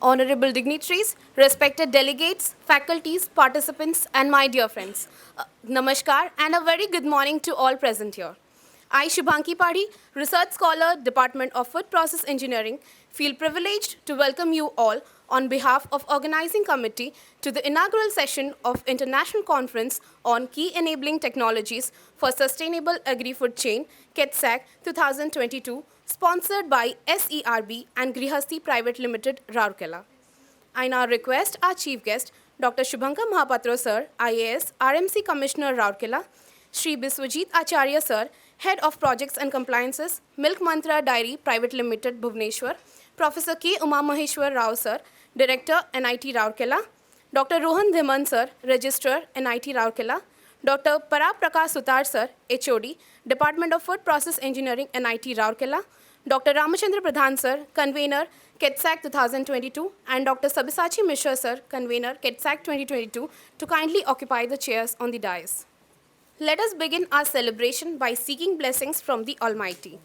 honorable dignitaries, respected delegates, faculties, participants, and my dear friends. Namaskar and a very good morning to all present here. I, Shubhanki Padi, research scholar, Department of Food Process Engineering, feel privileged to welcome you all on behalf of Organizing Committee to the inaugural session of International Conference on Key Enabling Technologies for Sustainable Agri-Food Chain, KETSAC 2022, sponsored by SERB and Grihasti Private Limited, Rourkela. I now request our chief guest, Dr. Shubhankar Mahapatro Sir, IAS, RMC Commissioner, Rourkela, Shri Biswajit Acharya Sir, Head of Projects and Compliances, Milk Mantra Dairy Private Limited, Bhubaneswar, Professor K. Uma Maheshwar Rao Sir, Director, NIT Rourkela, Dr. Rohan Dhiman Sir, Registrar, NIT Rourkela, Dr. Parab Prakash Sutar Sir, HOD, Department of Food Process Engineering, NIT Rourkela, Dr. Ramachandra Pradhan Sir, Convener, KETSAC 2022, and Dr. Sabyasachi Mishra Sir, Convener, KETSAC 2022, to kindly occupy the chairs on the dais. Let us begin our celebration by seeking blessings from the Almighty.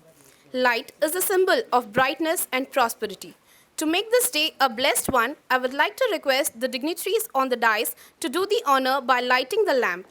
Light is a symbol of brightness and prosperity. To make this day a blessed one, I would like to request the dignitaries on the dais to do the honor by lighting the lamp.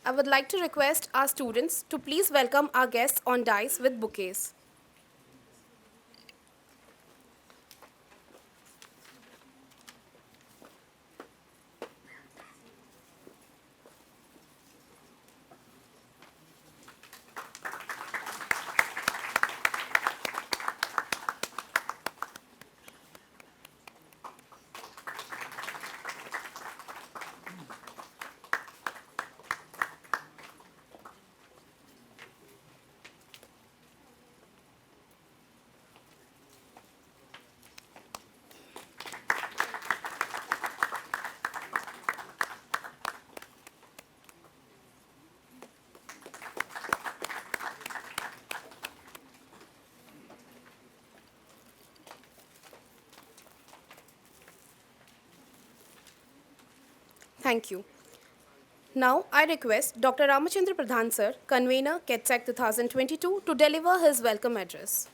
I would like to request our students to please welcome our guests on dais with bouquets. Thank you. Now, I request Dr. Ramachandra Pradhan Sir, Convener, KETSAC 2022, to deliver his welcome address.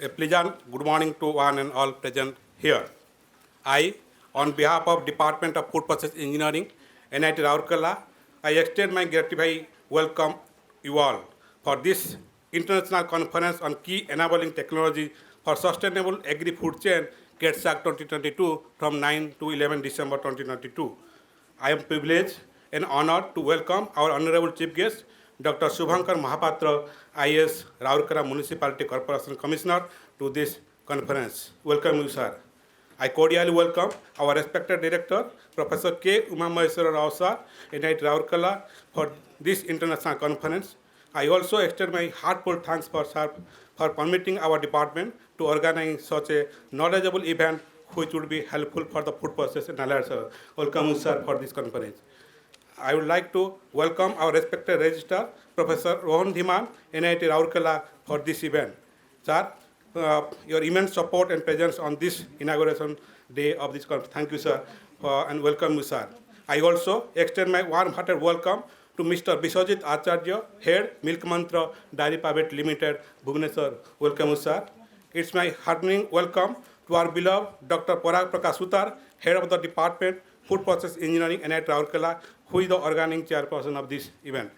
A pleasant good morning to one and all present here. I, on behalf of Department of Food Process Engineering, NIT Rourkela, I extend my gratified welcome you all for this international conference on key enabling technology for Sustainable Agri-Food Chain, KETSAC 2022 from 9 to 11 December 2022. I am privileged and honored to welcome our Honorable Chief Guest, Dr. Shubhankar Mahapatra, IAS, Rourkela Municipality Corporation Commissioner, to this conference. Welcome you, sir. I cordially welcome our respected director, Professor K. Umamaheshwara Rao sir, NIT Rourkela, for this international conference. I also extend my heartfelt thanks for sir for permitting our department to organize such a knowledgeable event which would be helpful for the food process and allied, sir. Welcome, sir, for this conference. I would like to welcome our respected registrar, Professor Rohan Dhiman, NIT Rourkela, for this event. Sir, your immense support and presence on this inauguration day of this conference. Thank you, sir, and welcome you, sir. I also extend my warm-hearted welcome to Mr. Biswajit Acharya, Head, Milk Mantra Dairy Private Limited, Bhubaneswar. Welcome, sir. It's my heartening welcome to our beloved Dr. Parag Prakash Sutar, Head of the Department, Food Process Engineering, NIT Rourkela, who is the organizing chairperson of this event.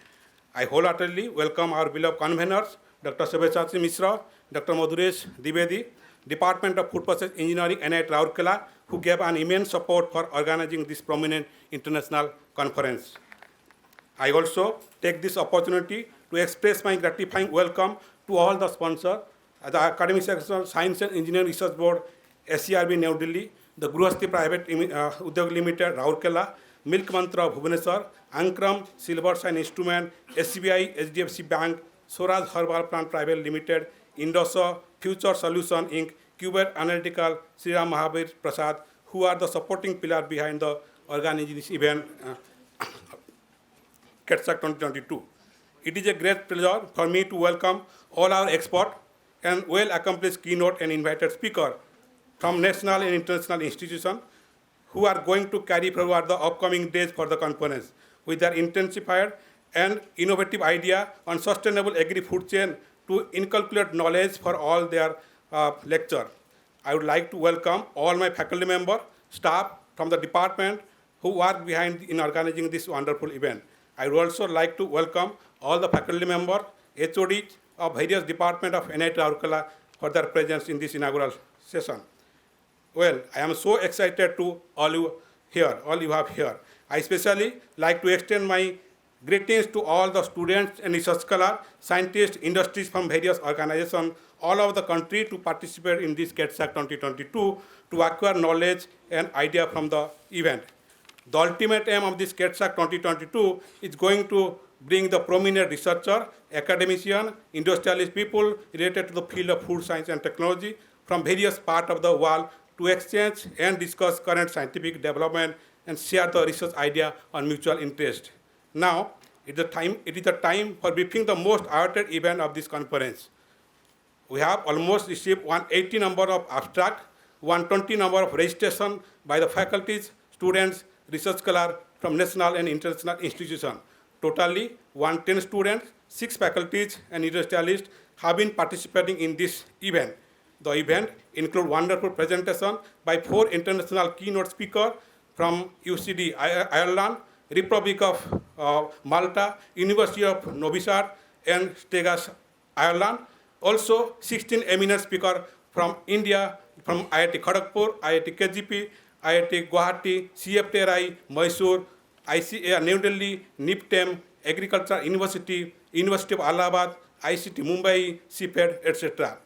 I wholeheartedly welcome our beloved conveners, Dr. Sabyasachi Mishra, Dr. Madhuresh Dwivedi, Department of Food Process Engineering, NIT Rourkela, who gave an immense support for organizing this prominent international conference. I also take this opportunity to express my gratifying welcome to all the sponsors, the Academic Section, Science and Engineering Research Board, SCRB New Delhi, the Gruhasti Private Udyog Limited, Rourkela, Milk Mantra, Bhubaneswar, Ankram, Silver Sign Instrument, SBI, HDFC Bank, Swaraj Herbal Plant Private Limited, Indosa, Future Solution Inc., Qubert Analytical, Sriram Mahavir Prasad, who are the supporting pillar behind the organizing this event, KETSAC 2022. It is a great pleasure for me to welcome all our experts and well-accomplished keynote and invited speaker from national and international institutions who are going to carry forward the upcoming days for the conference with their intensified and innovative idea on sustainable agri-food chain to inculcate knowledge for all their lecture. I would like to welcome all my faculty members, staff from the department who work behind in organizing this wonderful event. I would also like to welcome all the faculty members, HODs of various departments of NIT Rourkela for their presence in this inaugural session. Well, I am so excited to all you have here. I especially like to extend my greetings to all the students and research scholars, scientists, industries from various organizations all over the country to participate in this KETSAC 2022 to acquire knowledge and idea from the event. The ultimate aim of this KETSAC 2022 is going to bring the prominent researcher, academician, industrialist people related to the field of food science and technology from various parts of the world to exchange and discuss current scientific development and share the research idea on mutual interest. Now, it is the time for briefing the most awaited event of this conference. We have almost received 180 number of abstract, 120 number of registration by the faculties, students, research scholars from national and international institutions. Totally, 110 students, 6 faculties, and industrialists have been participating in this event. The event includes wonderful presentation by 4 international keynote speakers from UCD Ireland, Republic of Malta, University of Novi Sad, and Stegas, Ireland. Also, 16 eminent speakers from India, from IIT Kharagpur, IIT KGP, IIT Guwahati, CFTRI, Mysore, ICA New Delhi, NIPTEM, Agriculture University, University of Allahabad, ICT Mumbai, CPED, etc.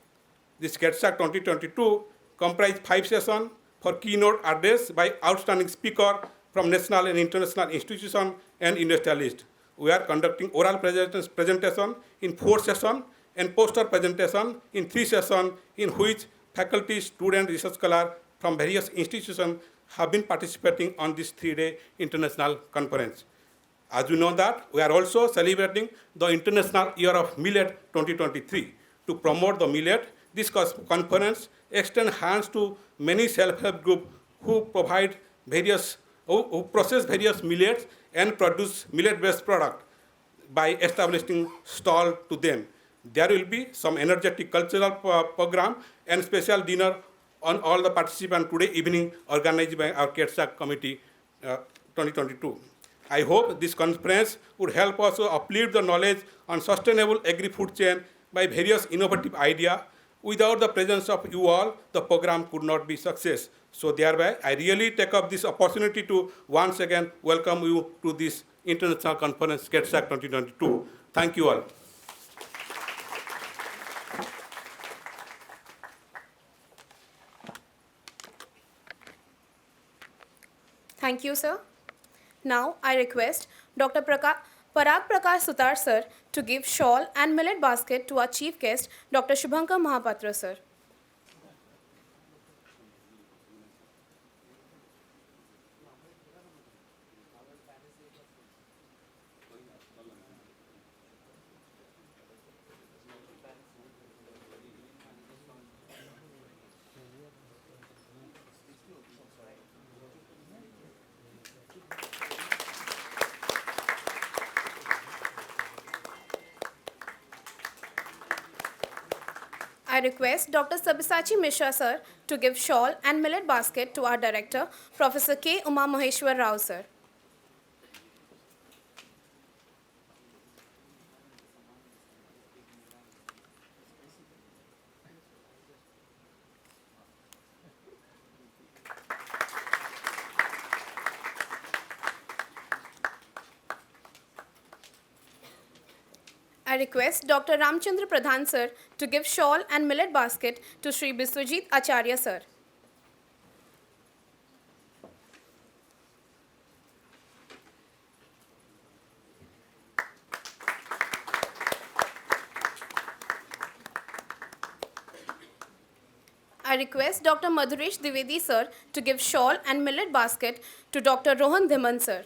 This KETSAC 2022 comprises 5 sessions for keynote address by outstanding speakers from national and international institutions and industrialists. We are conducting oral presentation in 4 sessions and poster presentation in 3 sessions in which faculty, students, research scholars from various institutions have been participating on this 3-day international conference. As you know that, we are also celebrating the International Year of Millet 2023. To promote the millet, this conference extends hands to many self-help groups who process various millets and produce millet-based products by establishing stall to them. There will be some energetic cultural program and special dinner on all the participants today evening organized by our KETSAC committee 2022. I hope this conference would help us to uplift the knowledge on sustainable agri-food chain by various innovative ideas Without the presence of you all, the program could not be success. So thereby, I really take up this opportunity to once again welcome you to this international conference, KETSAC 2022. Thank you all. Thank you, sir. Now, I request Dr. Parag Prakash Sutar, sir, to give shawl and millet basket to our chief guest, Dr. Shubhankar Mahapatra, sir. I request Dr. Sabyasachi Mishra, sir, to give shawl and millet basket to our director, Professor K. Uma Maheshwar Rao, sir. I request Dr. Ramchandra Pradhan, sir, to give shawl and millet basket to Sri Biswajit Acharya, sir. I request Dr. Madhuresh Divedi, sir, to give shawl and millet basket to Dr. Rohan Dhiman, sir.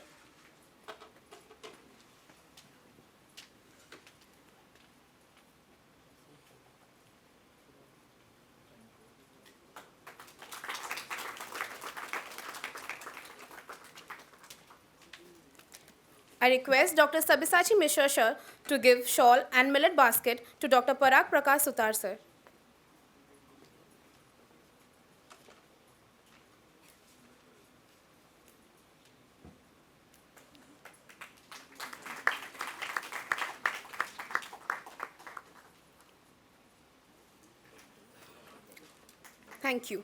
I request Dr. Sabyasachi Mishra, sir, to give shawl and millet basket to Dr. Parag Prakash Sutar, sir. Thank you.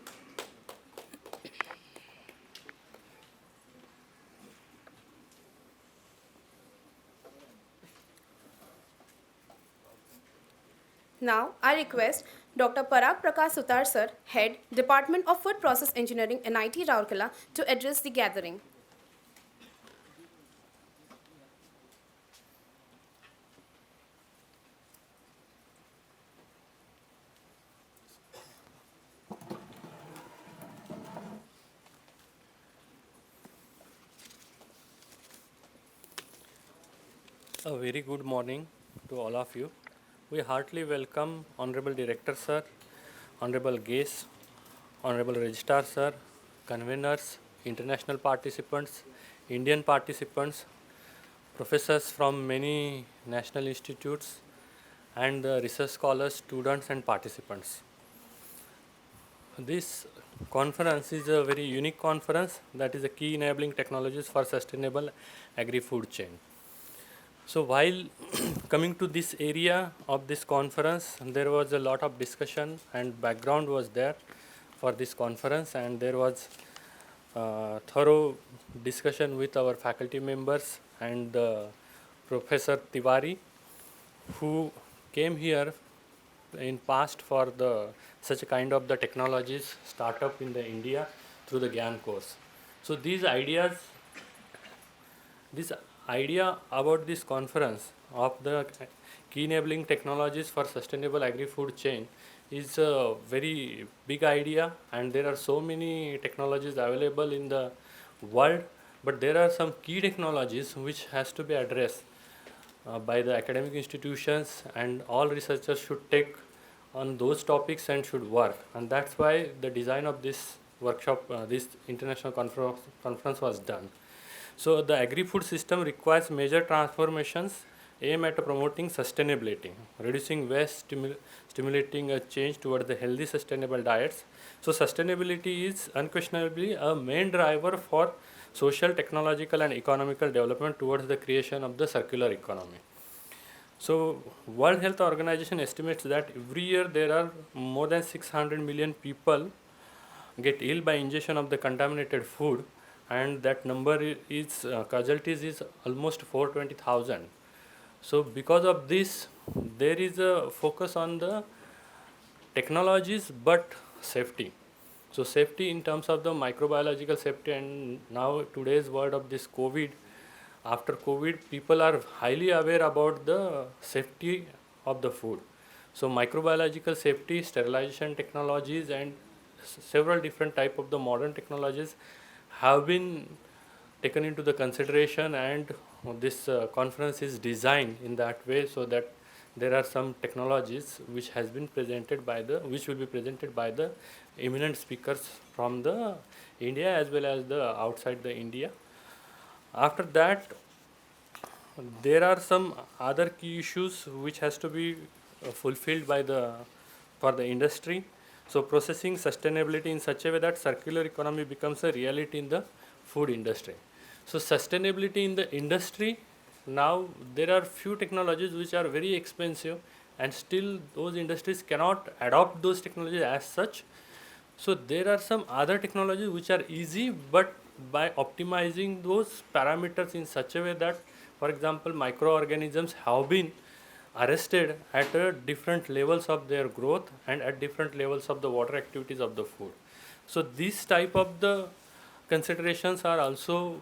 Now, I request Dr. Parag Prakash Sutar, sir, Head, Department of Food Process Engineering, NIT Rourkela, to address the gathering. A very good morning to all of you. We heartily welcome Honorable Director Sir, Honorable Guests, Honorable Registrar Sir, conveners, international participants, Indian participants, professors from many national institutes, and research scholars, students and participants. This conference is a very unique conference that is a key enabling technologies for sustainable agri-food chain. So while coming to this area of this conference, there was a lot of discussion and background was there for this conference, and there was thorough discussion with our faculty members and Professor Tiwari, who came here in past for the such a kind of the technologies startup in the India through the GAN course. So these ideas, this idea about this conference of the key enabling technologies for sustainable agri-food chain is a very big idea, and there are so many technologies available in the world, but there are some key technologies which has to be addressed by the academic institutions, and all researchers should take on those topics and should work, and that's why the design of this workshop, this international conference was done. So the agri-food system requires major transformations aimed at promoting sustainability, reducing waste, stimulating a change towards the healthy sustainable diets. So sustainability is unquestionably a main driver for social, technological and economical development towards the creation of the circular economy. So World Health Organization estimates that every year there are more than 600 million people get ill by ingestion of the contaminated food, and that number is casualties is almost 420,000. So because of this, there is a focus on the technologies but safety. So safety in terms of the microbiological safety, and now today's word of this COVID, after COVID, people are highly aware about the safety of the food. So microbiological safety, sterilization technologies, and several different type of the modern technologies have been taken into the consideration, and this conference is designed in that way so that there are some technologies which has been presented by the which will be presented by the eminent speakers from the India as well as the outside the India. After that, there are some other key issues which has to be fulfilled by the for the industry. So processing sustainability in such a way that circular economy becomes a reality in the food industry. So sustainability in the industry, now there are few technologies which are very expensive, and still those industries cannot adopt those technologies as such. So there are some other technologies which are easy, but by optimizing those parameters in such a way that, for example, microorganisms have been arrested at different levels of their growth and at different levels of the water activities of the food. So these type of the considerations are also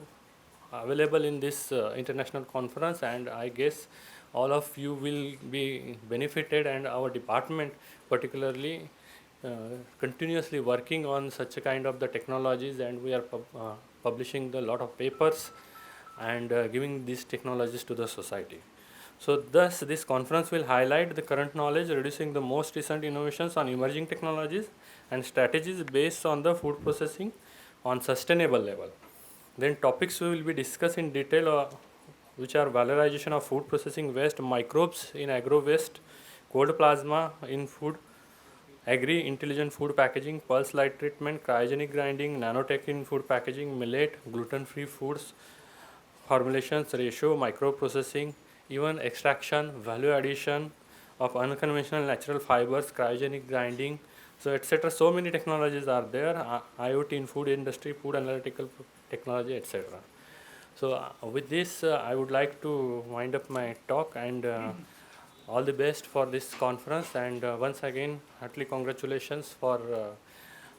available in this international conference, and I guess all of you will be benefited, and our department particularly uh, continuously working on such a kind of the technologies, and we are publishing a lot of papers and giving these technologies to the society. So thus this conference will highlight the current knowledge, reducing the most recent innovations on emerging technologies and strategies based on the food processing on sustainable level. Then topics we will be discussed in detail, which are valorization of food processing waste, microbes in agro waste, cold plasma in food, intelligent food packaging, pulse light treatment, cryogenic grinding, nanotech in food packaging, millet, gluten-free foods, formulations, ratio, microprocessing, even extraction, value addition of unconventional natural fibers, cryogenic grinding, so etc. So many technologies are there, IoT in food industry, food analytical technology, etc. So with this, I would like to wind up my talk, and all the best for this conference, and once again, heartily congratulations for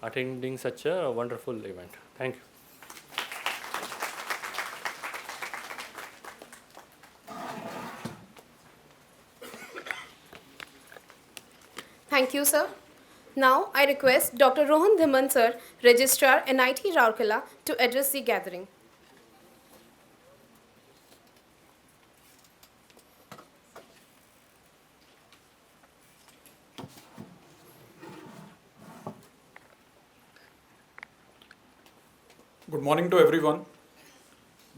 attending such a wonderful event. Thank you. Thank you, sir. Now, I request Dr. Rohan Dhiman, sir, Registrar, NIT Rourkela, to address the gathering. Good morning to everyone.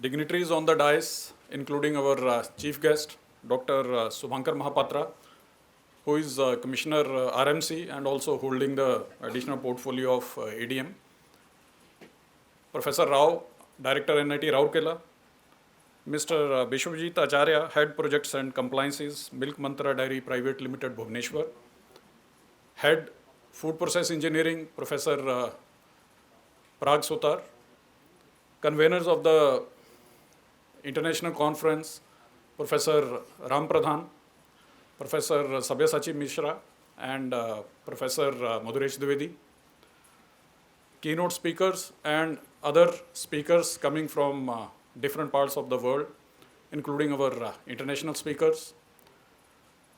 Dignitaries on the dais, including our chief guest, Dr. Subhankar Mahapatra, who is Commissioner RMC and also holding the additional portfolio of ADM. Professor Rao, Director NIT Rourkela. Mr. Bishwajit Acharya, Head Projects and Compliances, Milk Mantra Dairy Private Limited, Bhubaneswar. Head Food Process Engineering, Professor Parag Sotar. Conveners of the international conference, Professor Ram Pradhan, Professor Sabyasachi Mishra, and Professor Madhuresh Dwivedi. Keynote speakers and other speakers coming from different parts of the world, including our international speakers.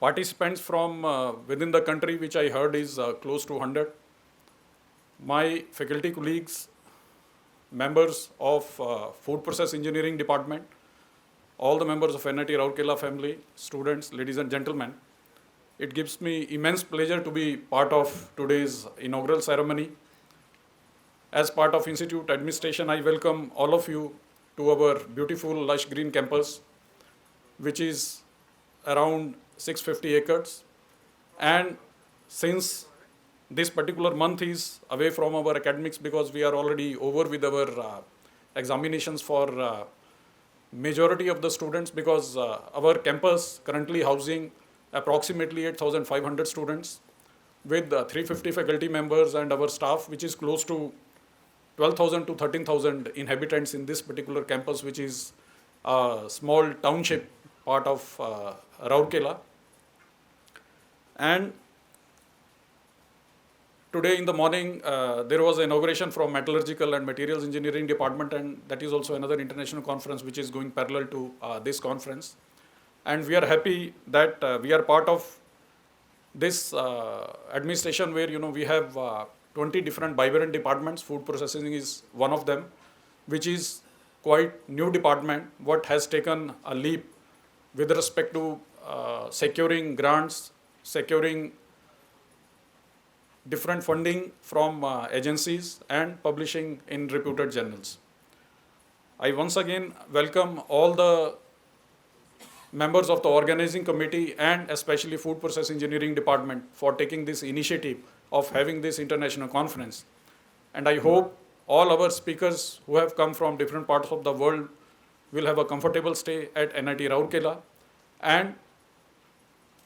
Participants from within the country, which I heard is close to 100. My faculty colleagues, members of Food Process Engineering Department, all the members of NIT Rourkela family, students, ladies and gentlemen. It gives me immense pleasure to be part of today's inaugural ceremony. As part of Institute Administration, I welcome all of you to our beautiful lush green campus, which is around 650 acres. And since this particular month is away from our academics because we are already over with our examinations for majority of the students, because our campus currently housing approximately 8,500 students with 350 faculty members and our staff, which is close to 12,000 to 13,000 inhabitants in this particular campus, which is a small township part of Rourkela. And today in the morning, there was an inauguration from Metallurgical and Materials Engineering Department, and that is also another international conference which is going parallel to this conference. And we are happy that we are part of this administration where, we have 20 different vibrant departments. Food processing is one of them, which is quite new department, what has taken a leap with respect to securing grants, securing different funding from agencies and publishing in reputed journals. I once again welcome all the members of the organizing committee and especially food process engineering department for taking this initiative of having this international conference. And I hope all our speakers who have come from different parts of the world will have a comfortable stay at NIT Rourkela, and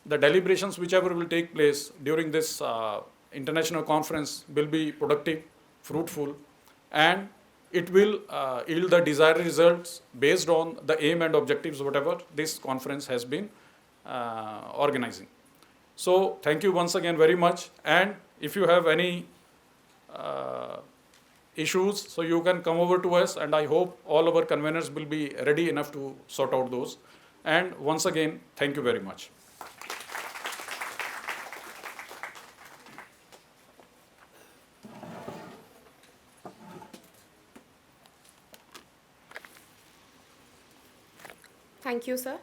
the deliberations whichever will take place during this international conference will be productive, fruitful, and it will yield the desired results based on the aim and objectives whatever this conference has been organizing. So thank you once again very much, and if you have any issues, so you can come over to us, and I hope all our conveners will be ready enough to sort out those. And once again, thank you very much. Thank you, sir.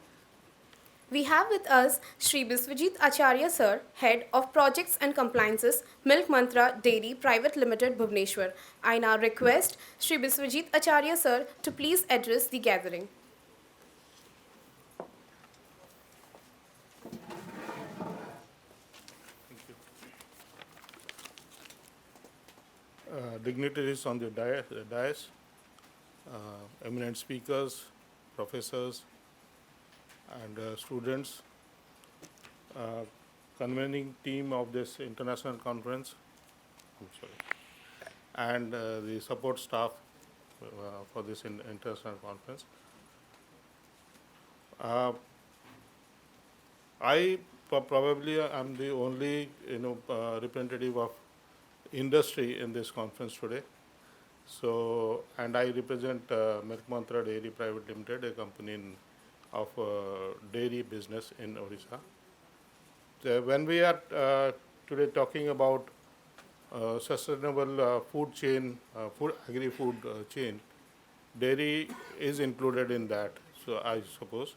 We have with us Shri Biswajit Acharya, sir, Head of Projects and Compliances, Milk Mantra Dairy Private Limited, Bhubaneswar. I now request Shri Biswajit Acharya, sir, to please address the gathering. Dignitaries on the dais, eminent speakers, professors, and students, convening team of this international conference, and the support staff for this international conference. I probably am the only representative of industry in this conference today. So, and I represent Milk Mantra Dairy Private Limited, a company of dairy business in Odisha. So when we are today talking about sustainable food chain, agri-food chain, dairy is included in that, so I suppose.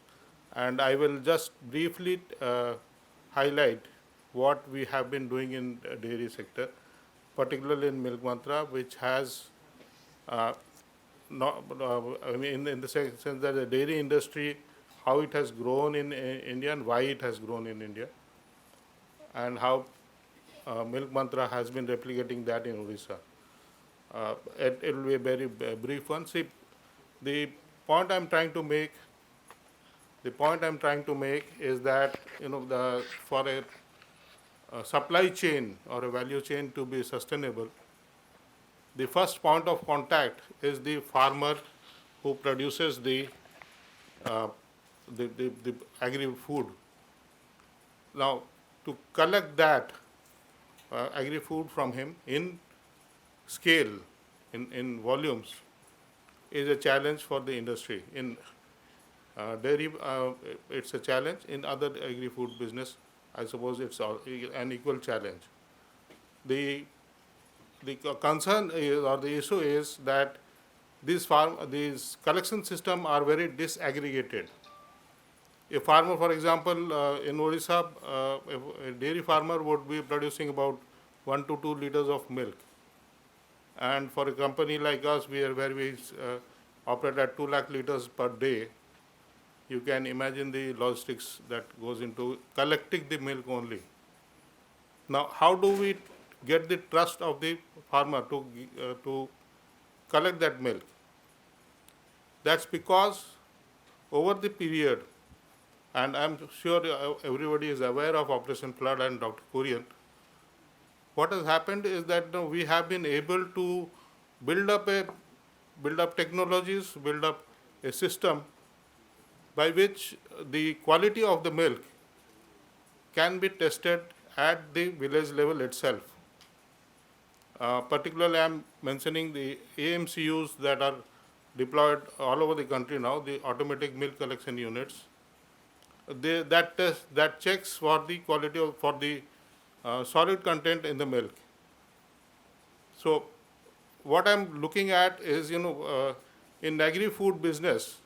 And I will just briefly highlight what we have been doing in dairy sector, particularly in Milk Mantra, which has in the sense that the dairy industry, how it has grown in India and why it has grown in India, and how Milk Mantra has been replicating that in Odisha. It will be a very brief one. See, the point I'm trying to make is that for a supply chain or a value chain to be sustainable, the first point of contact is the farmer who produces the agri-food. Now, to collect that agri-food from him in scale, in volumes, is a challenge for the industry. In dairy, it's a challenge. In other agri-food business, I suppose it's an equal challenge. The concern is, or the issue is, that these collection systems are very disaggregated. A farmer, for example, in Odisha, a dairy farmer would be producing about 1 to 2 liters of milk. And for a company like us, where we operate at 2 lakh liters per day, you can imagine the logistics that goes into collecting the milk only. Now, how do we get the trust of the farmer to collect that milk? That's because over the period, and I'm sure everybody is aware of Operation Flood and Dr. Korean, what has happened is that we have been able to build up technologies, build up a system by which the quality of the milk can be tested at the village level itself. Particularly, I'm mentioning the AMCUs that are deployed all over the country now, the automatic milk collection units. That checks for the quality for the solid content in the milk. So, what I'm looking at is, in agri-food business,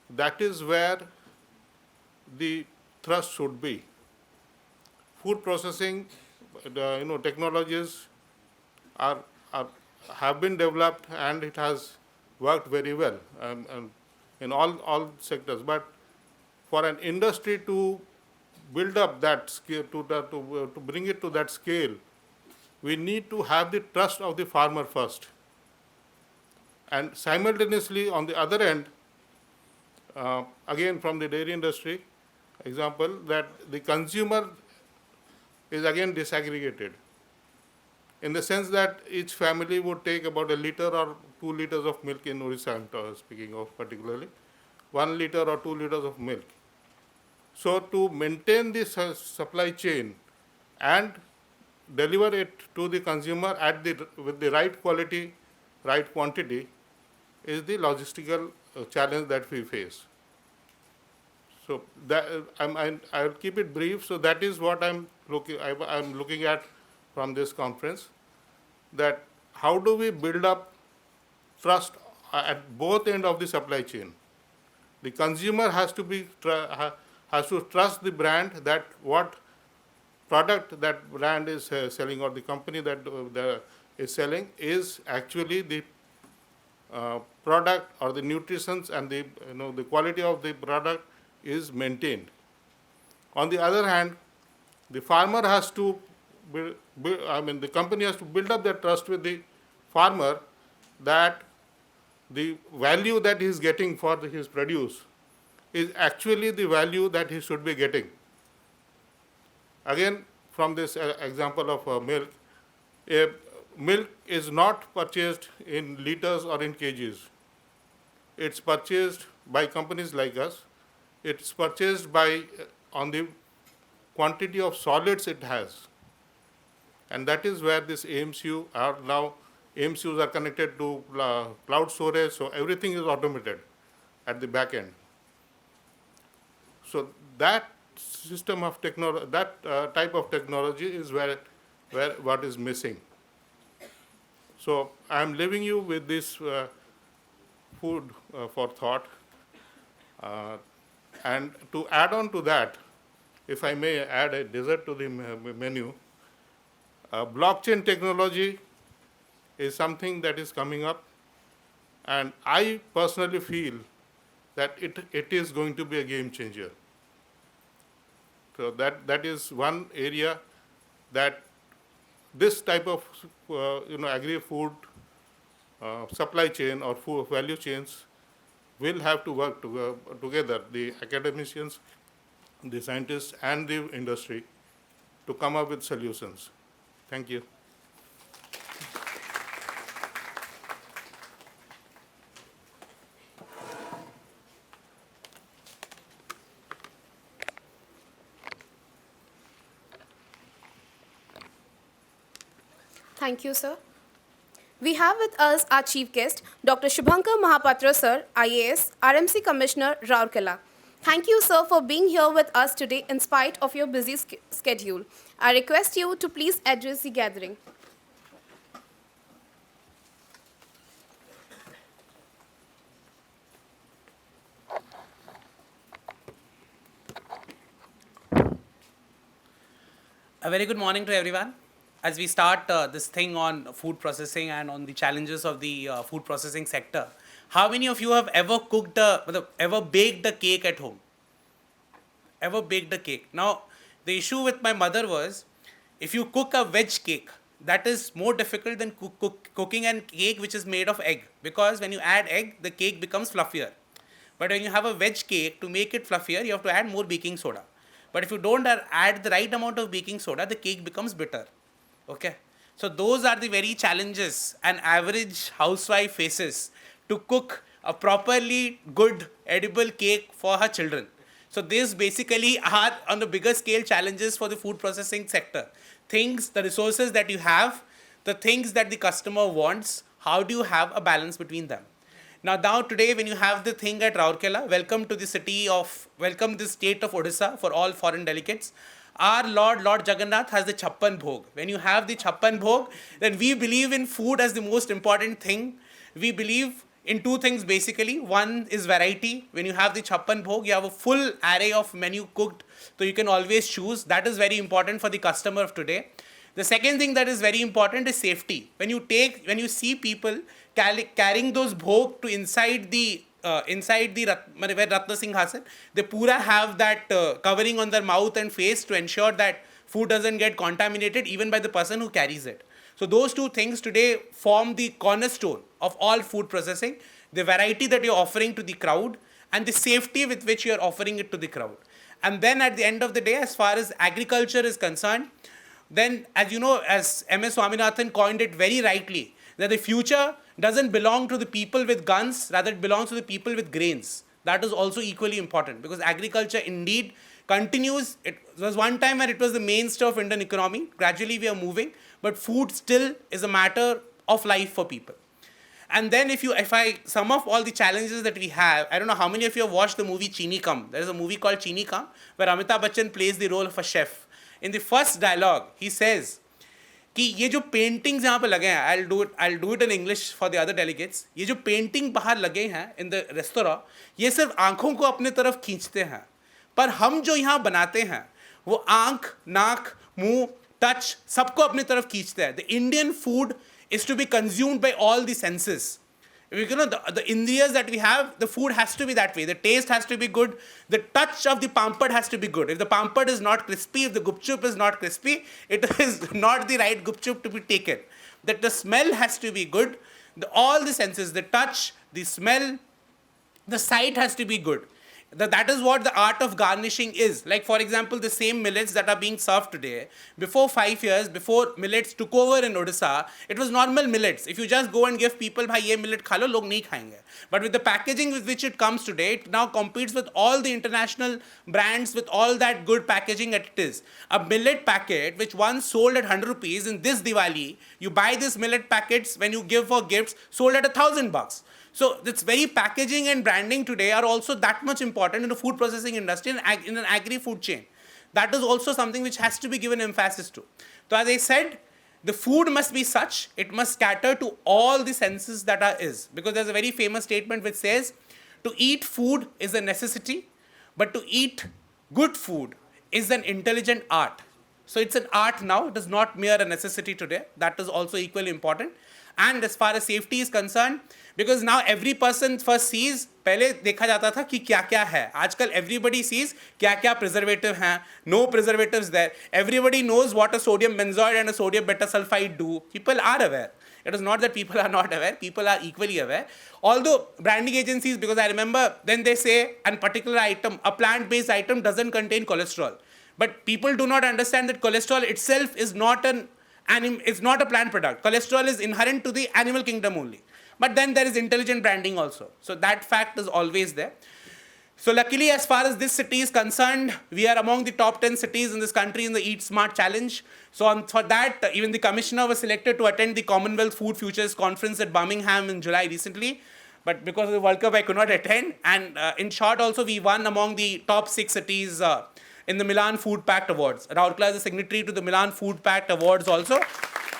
that is where the thrust should be. Food processing, technologies have been developed, and it has worked very well in all sectors. But for an industry to build up that scale, to bring it to that scale, we need to have the trust of the farmer first. And simultaneously, on the other end, again from the dairy industry example, that the consumer is again disaggregated, in the sense that each family would take about 1 liter or 2 liters of milk in Orissa, I'm speaking of particularly, 1 liter or 2 liters of milk. So to maintain this supply chain and deliver it to the consumer with the right quality, right quantity, is the logistical challenge that we face. So that, I'll keep it brief. So that is what I'm looking at from this conference, that how do we build up trust at both ends of the supply chain. The consumer has to trust the brand, that what product that brand is selling, or the company that is selling is actually the product or the nutrition and the quality of the product is maintained. On the other hand, the farmer has to the company has to build up that trust with the farmer, that the value that he is getting for his produce is actually the value that he should be getting. Again, from this example of milk, milk is not purchased in liters or in kgs. It's purchased by companies like us. It's purchased by on the quantity of solids it has. And that is where this AMCU are now. AMCUs are connected to cloud storage, so everything is automated at the back end. So that system of technology, that type of technology is where what is missing. So I am leaving you with this food for thought. And to add on to that, if I may add a dessert to the menu, blockchain technology is something that is coming up, and I personally feel that it is going to be a game changer. So that is one area that this type of agri-food supply chain or food value chains will have to work together, the academicians, the scientists, and the industry, to come up with solutions. Thank you. Thank you, sir. We have with us our chief guest, Dr. Shubhankar Mahapatra, sir, IAS, RMC Commissioner, Rourkela. Thank you, sir, for being here with us today in spite of your busy schedule. I request you to please address the gathering. A very good morning to everyone. As we start this thing on food processing and on the challenges of the food processing sector, how many of you have ever ever baked a cake at home? Ever baked a cake? Now, the issue with my mother was, if you cook a veg cake, that is more difficult than cooking a cake which is made of egg, because when you add egg, the cake becomes fluffier. But when you have a veg cake, to make it fluffier, you have to add more baking soda. But if you don't add the right amount of baking soda, the cake becomes bitter. Okay? So those are the very challenges an average housewife faces to cook a properly good edible cake for her children. So these basically are on the bigger scale challenges for the food processing sector. Things, the resources that you have, the things that the customer wants, how do you have a balance between them? Now today when you have the thing at Rourkela, welcome to the state of Odisha for all foreign delegates. Our Lord Jagannath has the Chappan Bhog. When you have the Chappan Bhog, then we believe in food as the most important thing. We believe in two things basically. One is variety. When you have the Chappan Bhog, you have a full array of menu cooked, so you can always choose. That is very important for the customer of today. The second thing that is very important is safety. When you see people carrying those bhog to inside the where Ratna Singhasan, they pura have that covering on their mouth and face to ensure that food doesn't get contaminated even by the person who carries it. So those two things today form the cornerstone of all food processing, the variety that you're offering to the crowd and the safety with which you're offering it to the crowd. And then at the end of the day, as far as agriculture is concerned, then as you know, as M.S. Swaminathan coined it very rightly, that the future doesn't belong to the people with guns, rather it belongs to the people with grains. That is also equally important because agriculture indeed continues. It was one time when it was the mainstay of Indian economy. Gradually we are moving, but food still is a matter of life for people. And then if I sum up all the challenges that we have, I don't know how many of you have watched the movie Chini Kam. There is a movie called Chini Kam where Amitabh Bachchan plays the role of a chef. In the first dialogue, he says कि ये जो paintings यहाँ पे लगे हैं, I'll do it in English for the other delegates. ये जो painting बाहर लगे हैं in the restaurant, ये सिर्फ आँखों को अपने तरफ खींचते हैं. पर हम जो यहाँ बनाते हैं, वो आँख, नाक, मुंह, touch सबको अपने तरफ खींचते हैं. The Indian food is to be consumed by all the senses. You know, the indriyas that we have, the food has to be that way. The taste has to be good. The touch of the pampad has to be good. If the pampad is not crispy, if the gupchup is not crispy, it is not the right gupchup to be taken. That the smell has to be good. All the senses, the touch, the smell, the sight has to be good. That is what the art of garnishing is. Like for example, the same millets that are being served today, before 5 years, before millets took over in Odisha, it was normal millets. If you just go and give people, bhai ye millet kha lo, log nahi khayenge. But with the packaging with which it comes today, it now competes with all the international brands with all that good packaging that it is. A millet packet which once sold at 100 rupees, in this Diwali, you buy these millet packets when you give for gifts, sold at $1,000. So this very packaging and branding today are also that much important in the food processing industry and in an agri-food chain. That is also something which has to be given emphasis to. So as I said, the food must be such, it must cater to all the senses that is. Because there's a very famous statement which says, to eat food is a necessity, but to eat good food is an intelligent art. So it's an art now, it is not mere a necessity today. That is also equally important. And as far as safety is concerned, because now every person first sees, पहले देखा जाता था कि क्या क्या है. आजकल everybody sees क्या क्या preservative हैं, no preservatives there. Everybody knows what a sodium benzoate and a sodium beta sulfide do. People are aware. It is not that people are not aware. People are equally aware. Although branding agencies, because I remember then they say a particular item, a plant-based item doesn't contain cholesterol. But people do not understand that cholesterol itself is not it's not a plant product. Cholesterol is inherent to the animal kingdom only. But then there is intelligent branding also. So that fact is always there. So luckily, as far as this city is concerned, we are among the top 10 cities in this country in the Eat Smart Challenge. So for that, even the commissioner was selected to attend the Commonwealth Food Futures Conference at Birmingham in July recently. But because of the World Cup, I could not attend. And in short, also, we won among the top 6 cities in the Milan Food Pact Awards. Rourkela is a signatory to the Milan Food Pact Awards also.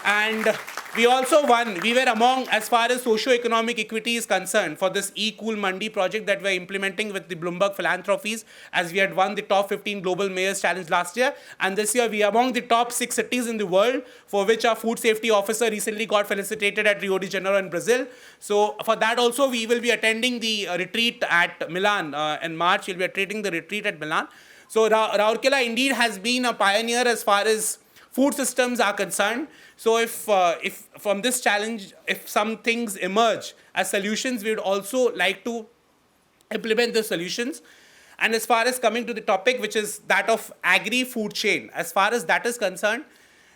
And we also won, we were among, as far as socio-economic equity is concerned, for this E-Cool Mandi project that we're implementing with the Bloomberg Philanthropies, as we had won the top 15 Global Mayors Challenge last year. And this year, we are among the top 6 cities in the world, for which our food safety officer recently got felicitated at Rio de Janeiro in Brazil. So for that also, we will be attending the retreat at Milan in March. We'll be attending the retreat at Milan. So Rourkela indeed has been a pioneer as far as food systems are concerned. So if from this challenge, if some things emerge as solutions, we would also like to implement the solutions. And as far as coming to the topic, which is that of agri-food chain, as far as that is concerned,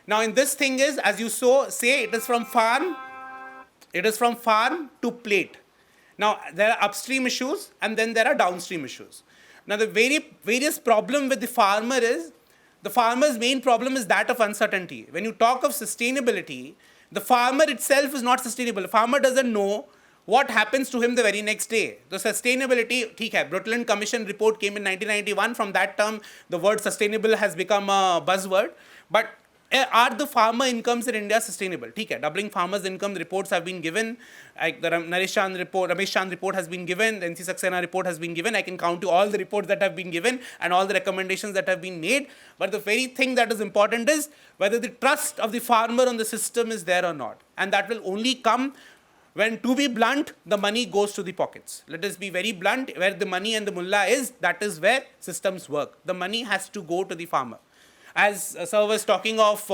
now in this thing is, as you say, it is from farm to plate. Now, there are upstream issues and then there are downstream issues. Now, the various problem with the farmer is, the farmer's main problem is that of uncertainty. When you talk of sustainability, the farmer itself is not sustainable. The farmer doesn't know what happens to him the very next day. The sustainability, theek hai, Brundtland Commission report came in 1991. From that term, the word sustainable has become a buzzword. But are the farmer incomes in India sustainable? Theek hai, doubling farmers' income reports have been given. Like the Ramesh Chand report has been given. The NC Saxena report has been given. I can count to all the reports that have been given and all the recommendations that have been made. But the very thing that is important is whether the trust of the farmer on the system is there or not. And that will only come when, to be blunt, the money goes to the pockets. Let us be very blunt, where the money and the mullah is, that is where systems work. The money has to go to the farmer. As Sir was talking of,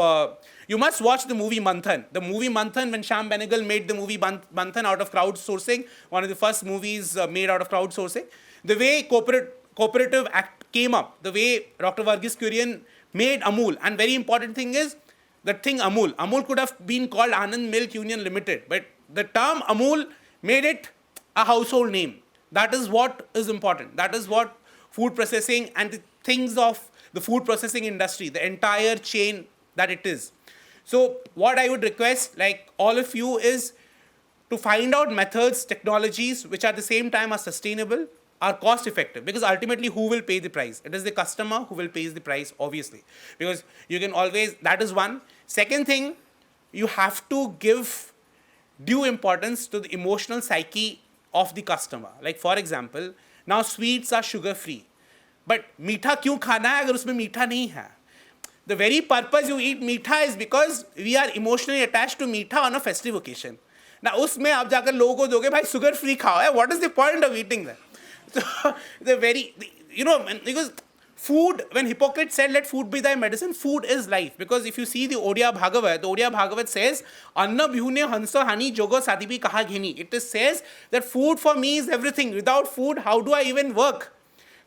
you must watch the movie Manthan. The movie Manthan, when Shyam Benegal made the movie Manthan out of crowdsourcing, one of the first movies made out of crowdsourcing, the way Cooperative Act came up, the way Dr. Varghese Kurian made Amul, and very important thing is, that thing Amul could have been called Anand Milk Union Limited, but the term Amul made it a household name. That is what is important. That is what food processing and the things of the food processing industry, the entire chain that it is. So what I would request, like all of you, is to find out methods, technologies, which at the same time are sustainable, are cost effective, because ultimately who will pay the price? It is the customer who will pay the price, obviously, because you can always, that is one. Second thing, you have to give due importance to the emotional psyche of the customer. Like for example, now sweets are sugar free, but meetha क्यों खाना है अगर उसमें मीठा नहीं है? The very purpose you eat meetha is because we are emotionally attached to meetha on a festive occasion. Now उसमें आप जाकर लोगों को दोगे भाई sugar free खाओ है, what is the point of eating that? So the very, because food, when Hippocrates said, let food be thy medicine, food is life. Because if you see the Odia Bhagavat says, Anna bhune hansa hani jogo sadibi kaha ghini. It says that food for me is everything. Without food, how do I even work?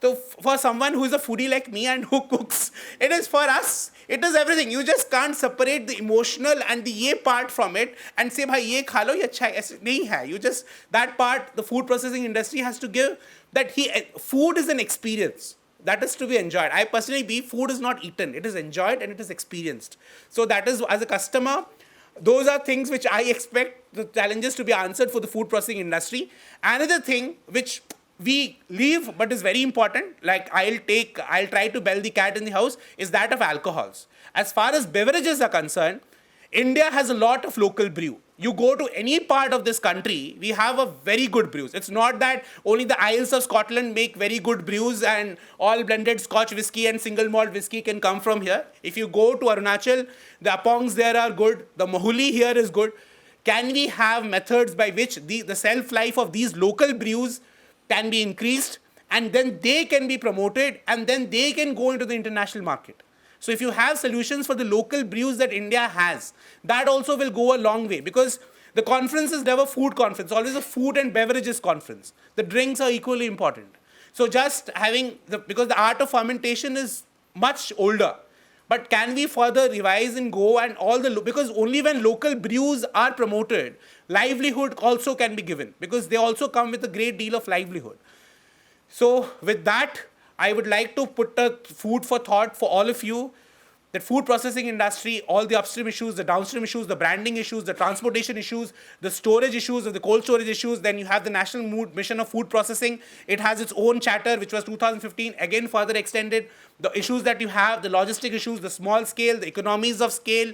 So for someone who is a foodie like me and who cooks, it is for us, it is everything. You just can't separate the emotional and the ye part from it and say, bhai ye kha lo, ye अच्छा है. ऐसे नहीं है. You just, that part, the food processing industry has to give, that food is an experience that is to be enjoyed. I personally believe food is not eaten, it is enjoyed and it is experienced. So that is, as a customer, those are things which I expect the challenges to be answered for the food processing industry. Another thing which we leave but is very important, like I'll try to bell the cat in the house, is that of alcohols. As far as beverages are concerned, India has a lot of local brew. You go to any part of this country, we have a very good brews. It's not that only the Isles of Scotland make very good brews and all blended Scotch whiskey and single malt whiskey can come from here. If you go to Arunachal, the Apongs there are good, the Mahuli here is good. Can we have methods by which the shelf-life of these local brews can be increased, and then they can be promoted, and then they can go into the international market? So if you have solutions for the local brews that India has, that also will go a long way, because the conference is never food conference, always a food and beverages conference. The drinks are equally important. So just having, because the art of fermentation is much older, but can we further revise and go and because only when local brews are promoted, livelihood also can be given, because they also come with a great deal of livelihood. So with that, I would like to put a food for thought for all of you, that food processing industry, all the upstream issues, the downstream issues, the branding issues, the transportation issues, the storage issues, the cold storage issues. Then you have the National Mission of Food Processing. It has its own charter, which was 2015, again further extended. The issues that you have, the logistic issues, the small scale, the economies of scale,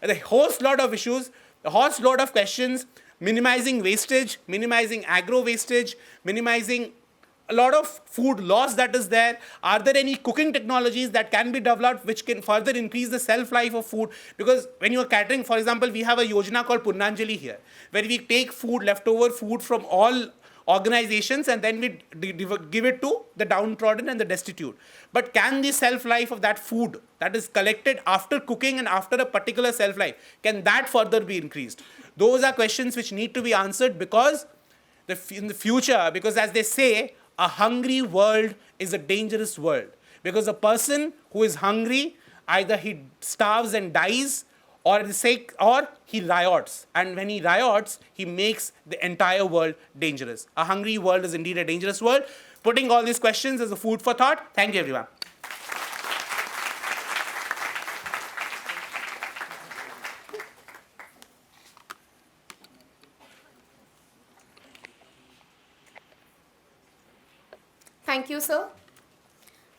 the host lot of issues, the host lot of questions, minimizing wastage, minimizing agro wastage, minimizing a lot of food loss that is there. Are there any cooking technologies that can be developed which can further increase the shelf life of food? Because when you are catering, for example, we have a yojana called Purnanjali here, where we take food, leftover food from all organizations, and then we give it to the downtrodden and the destitute. But can the shelf life of that food that is collected after cooking and after a particular shelf life, can that further be increased? Those are questions which need to be answered, because in the future, because as they say, a hungry world is a dangerous world. Because a person who is hungry, either he starves and dies, or he riots. And when he riots, he makes the entire world dangerous. A hungry world is indeed a dangerous world. Putting all these questions as a food for thought. Thank you, everyone. Thank you, sir.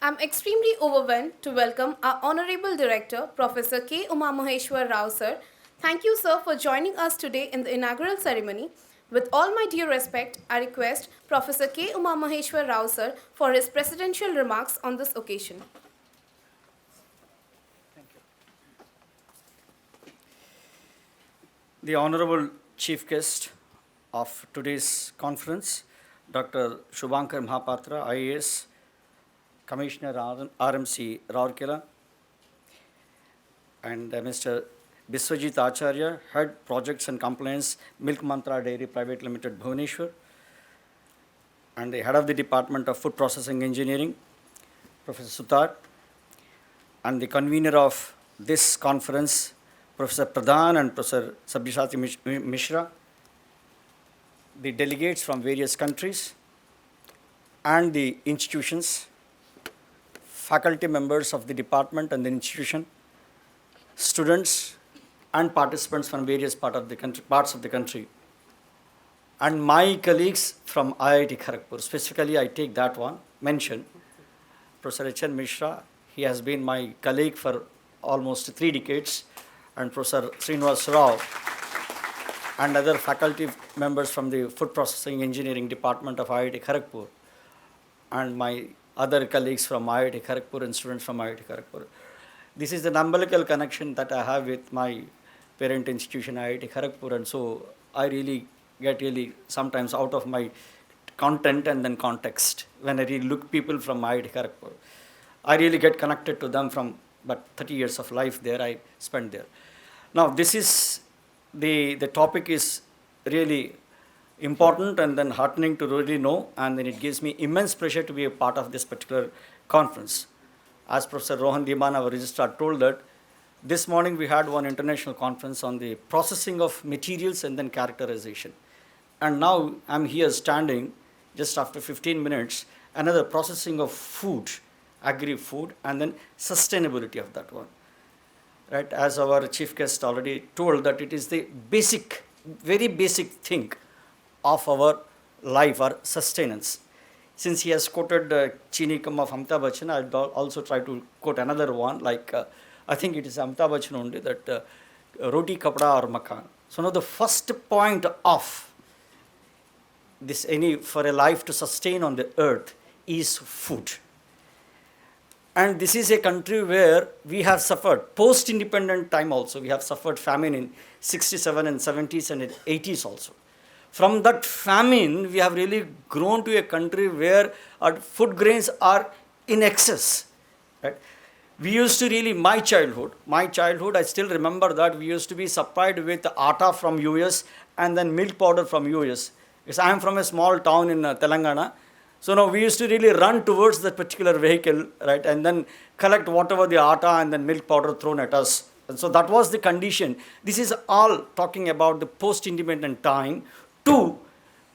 I'm extremely overwhelmed to welcome our Honorable Director, Professor K. Uma Maheshwar Rao, sir. Thank you, sir, for joining us today in the inaugural ceremony. With all my due respect, I request Professor K. Uma Maheshwar Rao, sir, for his presidential remarks on this occasion. The Honorable Chief Guest of today's conference, Dr. Shubhankar Mahapatra, IAS, Commissioner RMC Rourkela, and Mr. Biswajit Acharya, Head Projects and Compliance, Milk Mantra Dairy Private Limited, Bhubaneswar, and the Head of the Department of Food Processing Engineering, Professor Sutar, and the convener of this conference, Professor Pradhan and Professor Sabyasachi Mishra, the delegates from various countries, and the institutions, faculty members of the department and the institution, students and participants from various parts of the country, and my colleagues from IIT Kharagpur. Specifically, I take that one, mention Professor H.N. Mishra. He has been my colleague for almost 3 decades, and Professor Srinivas Rao and other faculty members from the Food Processing Engineering Department of IIT Kharagpur, and my other colleagues from IIT Kharagpur and students from IIT Kharagpur. This is the umbilical connection that I have with my parent institution, IIT Kharagpur, and so I really get sometimes out of my content and then context. When I really look people from IIT Kharagpur, I really get connected to them from but 30 years of life there I spent there. Now this is the topic is really important and then heartening to really know, and then it gives me immense pleasure to be a part of this particular conference. As Professor Rohan Diman, our registrar, told that this morning we had one international conference on the processing of materials and then characterization. And now I'm here standing just after 15 minutes, another processing of food, agri-food, and then sustainability of that one. Right, as our chief guest already told that it is the basic, very basic thing of our life, our sustenance. Since he has quoted Chini Kam of Amitabh Bachchan, I'll also try to quote another one, like I think it is Amitabh Bachchan only, that roti, kapda or makan. So now the first point of this for a life to sustain on the earth is food. And this is a country where we have suffered, post-independent time also, we have suffered famine in 67 and 70s and 80s also. From that famine, we have really grown to a country where our food grains are in excess. Right? We used to really, my childhood, I still remember that we used to be supplied with atta from US and then milk powder from US. Because I am from a small town in Telangana. So now we used to really run towards that particular vehicle, right, and then collect whatever the atta and then milk powder thrown at us. And so that was the condition. This is all talking about the post-independent time. 2,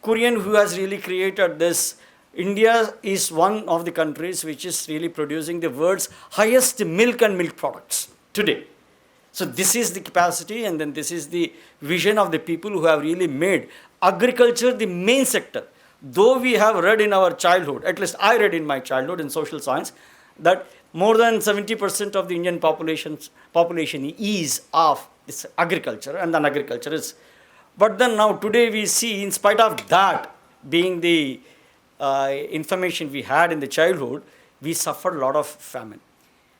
Korean who has really created this. India is one of the countries which is really producing the world's highest milk and milk products today. So this is the capacity, and then this is the vision of the people who have really made agriculture the main sector. Though we have read in our childhood, at least I read in my childhood in social science, that more than 70% of the Indian population is of this agriculture, and then agriculture is. But then now today we see, in spite of that being the information we had in the childhood, we suffered a lot of famine.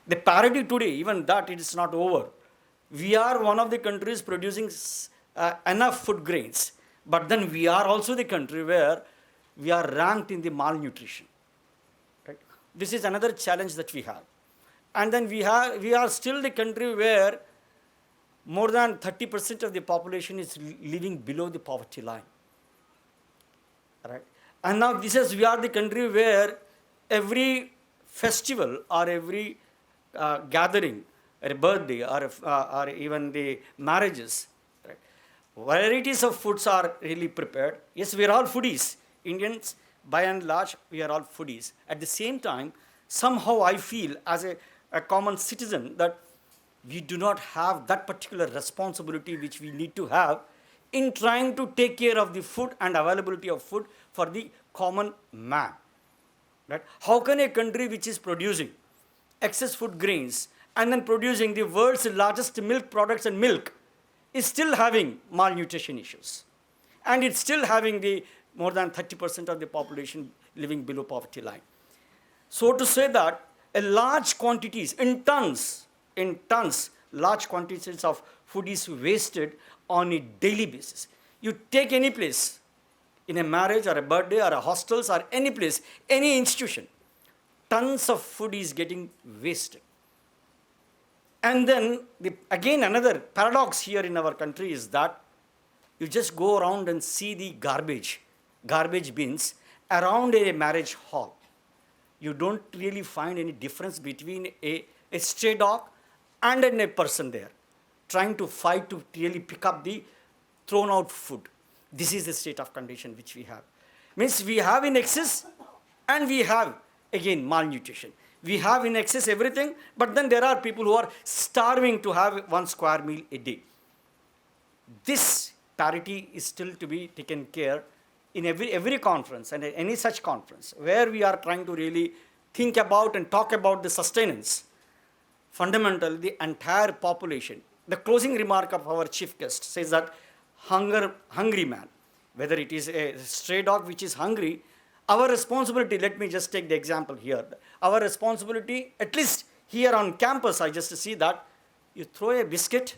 The parity today, even that it is not over. We are one of the countries producing enough food grains, but then we are also the country where we are ranked in the malnutrition. Right? This is another challenge that we have. And then we are still the country where more than 30% of the population is living below the poverty line. Right? And now we are the country where every festival or every gathering, or a birthday, or even the marriages, right? Varieties of foods are really prepared. Yes, we are all foodies. Indians, by and large, we are all foodies. At the same time, somehow I feel as a common citizen that we do not have that particular responsibility which we need to have in trying to take care of the food and availability of food for the common man. Right? How can a country which is producing excess food grains and then producing the world's largest milk products and milk is still having malnutrition issues? And it's still having the more than 30% of the population living below poverty line. So to say that a large quantities, in tons, large quantities of food is wasted on a daily basis. You take any place, in a marriage or a birthday or a hostels or any place, any institution, tons of food is getting wasted. And then, again, another paradox here in our country is that you just go around and see the garbage bins around a marriage hall. You don't really find any difference between a stray dog and a person there trying to fight to really pick up the thrown out food. This is the state of condition which we have. Means we have in excess and we have, again, malnutrition. We have in excess everything, but then there are people who are starving to have 1 square meal a day. This parity is still to be taken care in every conference and any such conference where we are trying to really think about and talk about the sustenance. Fundamentally, the entire population. The closing remark of our chief guest says that hungry man, whether it is a stray dog which is hungry, our responsibility, let me just take the example here. Our responsibility, at least here on campus, I just see that you throw a biscuit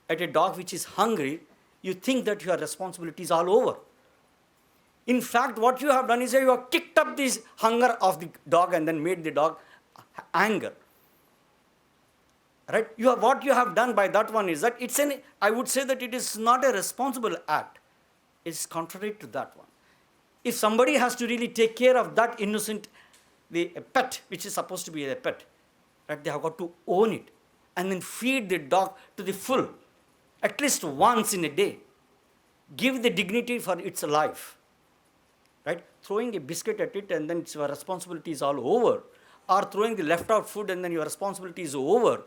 at a dog which is hungry, you think that your responsibility is all over. In fact, what you have done is you have kicked up this hunger of the dog and then made the dog anger. Right? What you have done by that one is that I would say that it is not a responsible act. It's contrary to that one. If somebody has to really take care of that innocent, a pet, which is supposed to be a pet, right? They have got to own it and then feed the dog to the full, at least once in a day. Give the dignity for its life. Right? Throwing a biscuit at it and then your responsibility is all over. Or throwing the left out food and then your responsibility is over.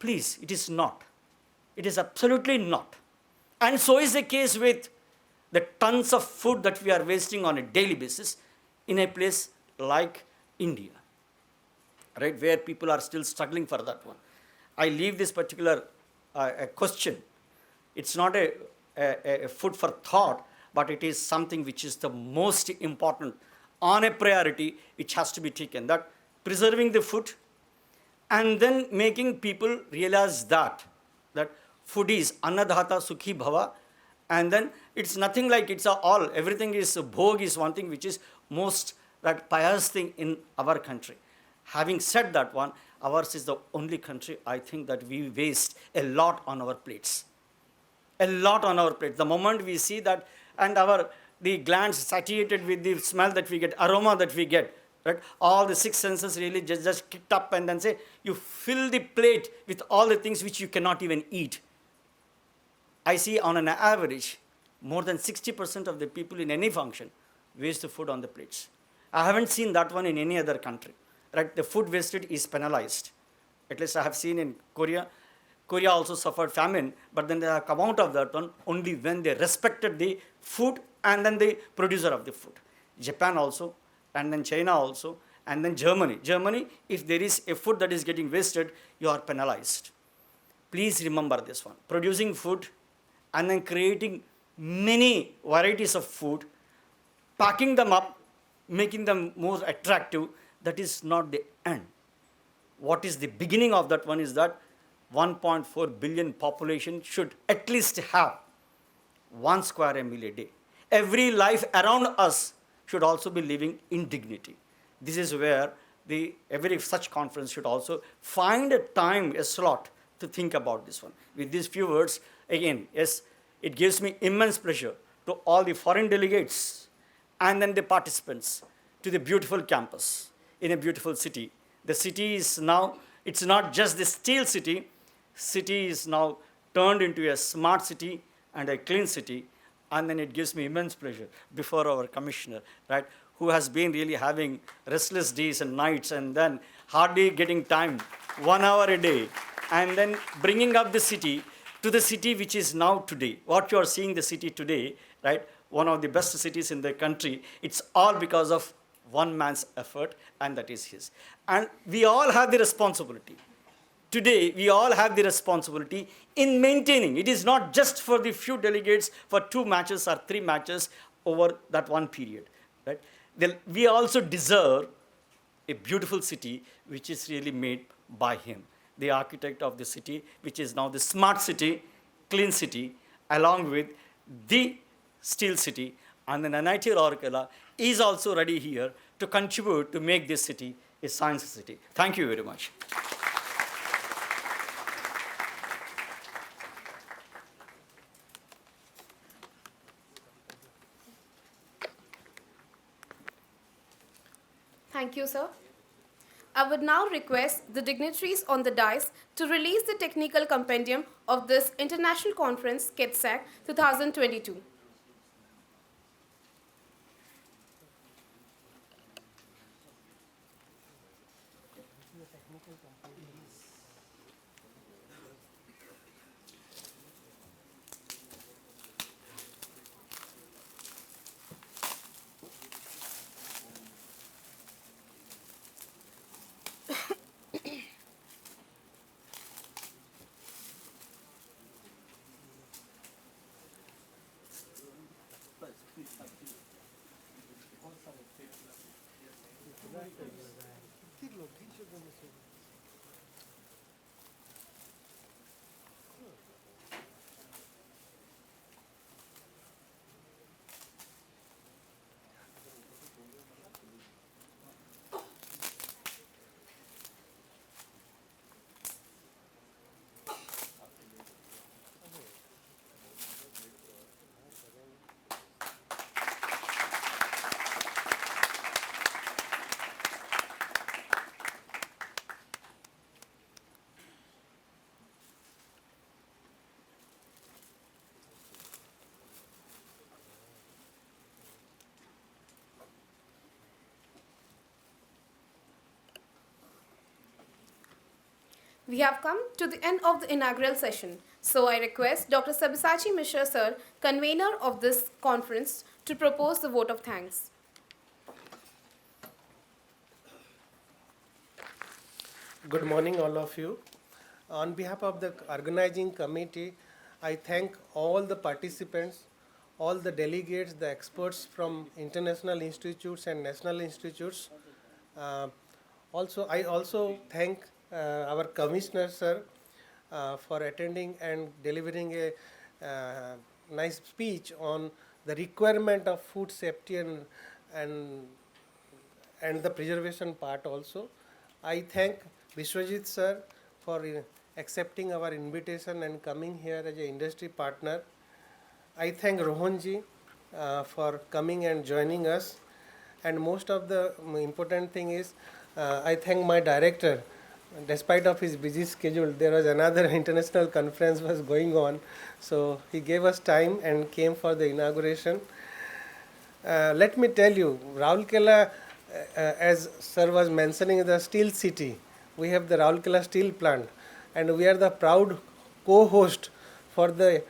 Please, it is not. It is absolutely not. And so is the case with the tons of food that we are wasting on a daily basis in a place like India, right, where people are still struggling for that one. I leave this particular question. It's not a food for thought, but it is something which is the most important on a priority which has to be taken, that preserving the food and then making people realize that food is annadhata sukhi bhava, and then it's nothing like it's all, everything is, bhog is one thing which is most that pious thing in our country. Having said that one, ours is the only country, I think, that we waste a lot on our plates. A lot on our plates. The moment we see that, and the glands satiated with the smell that we get, aroma that we get, right? All the 6 senses really just kicked up, and then say, you fill the plate with all the things which you cannot even eat. I see on an average, more than 60% of the people in any function waste the food on the plates. I haven't seen that one in any other country. Right? The food wasted is penalized. At least I have seen in Korea. Korea also suffered famine, but then they have come out of that one only when they respected the food and then the producer of the food. Japan also, and then China also, and then Germany. Germany, if there is a food that is getting wasted, you are penalized. Please remember this one. Producing food and then creating many varieties of food, packing them up, making them more attractive, that is not the end. What is the beginning of that one is that 1.4 billion population should at least have 1 square meal a day. Every life around us should also be living in dignity. This is where every such conference should also find a time, a slot to think about this one. With these few words, again, yes, it gives me immense pleasure to all the foreign delegates and then the participants to the beautiful campus in a beautiful city. The city is now, it's not just the steel city, city is now turned into a smart city and a clean city, and then it gives me immense pleasure before our commissioner, right, who has been really having restless days and nights and then hardly getting time, 1 hour a day, and then bringing up the city to the city which is now today. What you are seeing the city today, right, one of the best cities in the country, it's all because of one man's effort, and that is his. And we all have the responsibility. Today, we all have the responsibility in maintaining. It is not just for the few delegates for 2 matches or 3 matches over that one period. Right? We also deserve a beautiful city which is really made by him, the architect of the city, which is now the smart city, clean city, along with the steel city. And then NIT Rourkela is also ready here to contribute to make this city a science city. Thank you very much. Thank you, sir. I would now request the dignitaries on the dais to release the technical compendium of this international conference, KETSAC 2022. We have come to the end of the inaugural session. So I request Dr. Sabyasachi Mishra, sir, convener of this conference, to propose the vote of thanks. Good morning, all of you. On behalf of the organizing committee, I thank all the participants, all the delegates, the experts from international institutes and national institutes. I also thank our commissioner, sir, for attending and delivering a nice speech on the requirement of food safety and the preservation part also. I thank Biswajit sir for accepting our invitation and coming here as an industry partner. I thank Rohanji for coming and joining us. And most of the important thing is I thank my director. Despite of his busy schedule, there was another international conference was going on. So he gave us time and came for the inauguration. Let me tell you, Rourkela, as sir was mentioning, the steel city. We have the Rourkela steel plant, and we are the proud co-host for the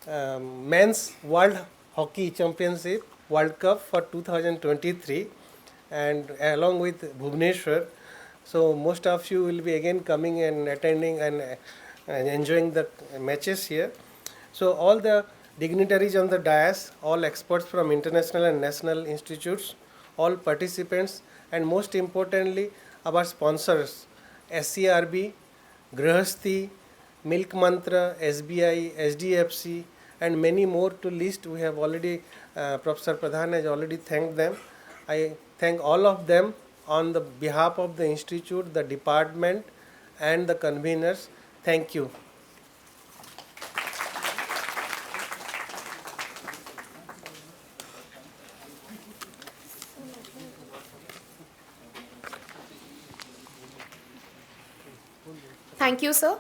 Men's World Hockey Championship World Cup for 2023, and along with Bhubaneswar. So most of you will be again coming and attending and enjoying the matches here. So all the dignitaries on the dais, all experts from international and national institutes, all participants, and most importantly, our sponsors, SCRB, Grahasthi, Milk Mantra, SBI, SDFC, and many more to list. We have already, Professor Pradhan has already thanked them. I thank all of them on the behalf of the institute, the department, and the conveners. Thank you. Thank you, sir.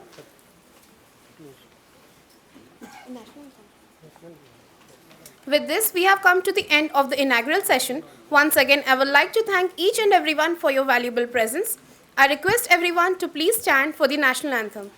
With this, we have come to the end of the inaugural session. Once again, I would like to thank each and everyone for your valuable presence. I request everyone to please stand for the national anthem.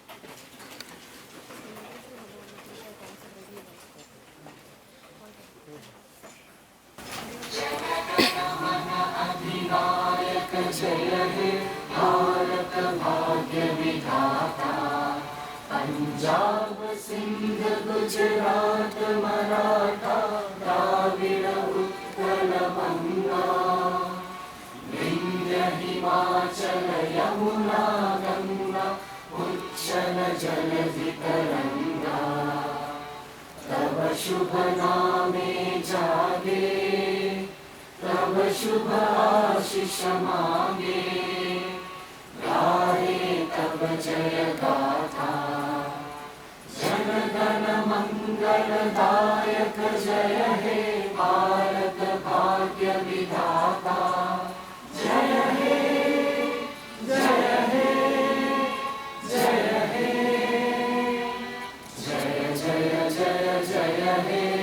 जय जय जय जय हे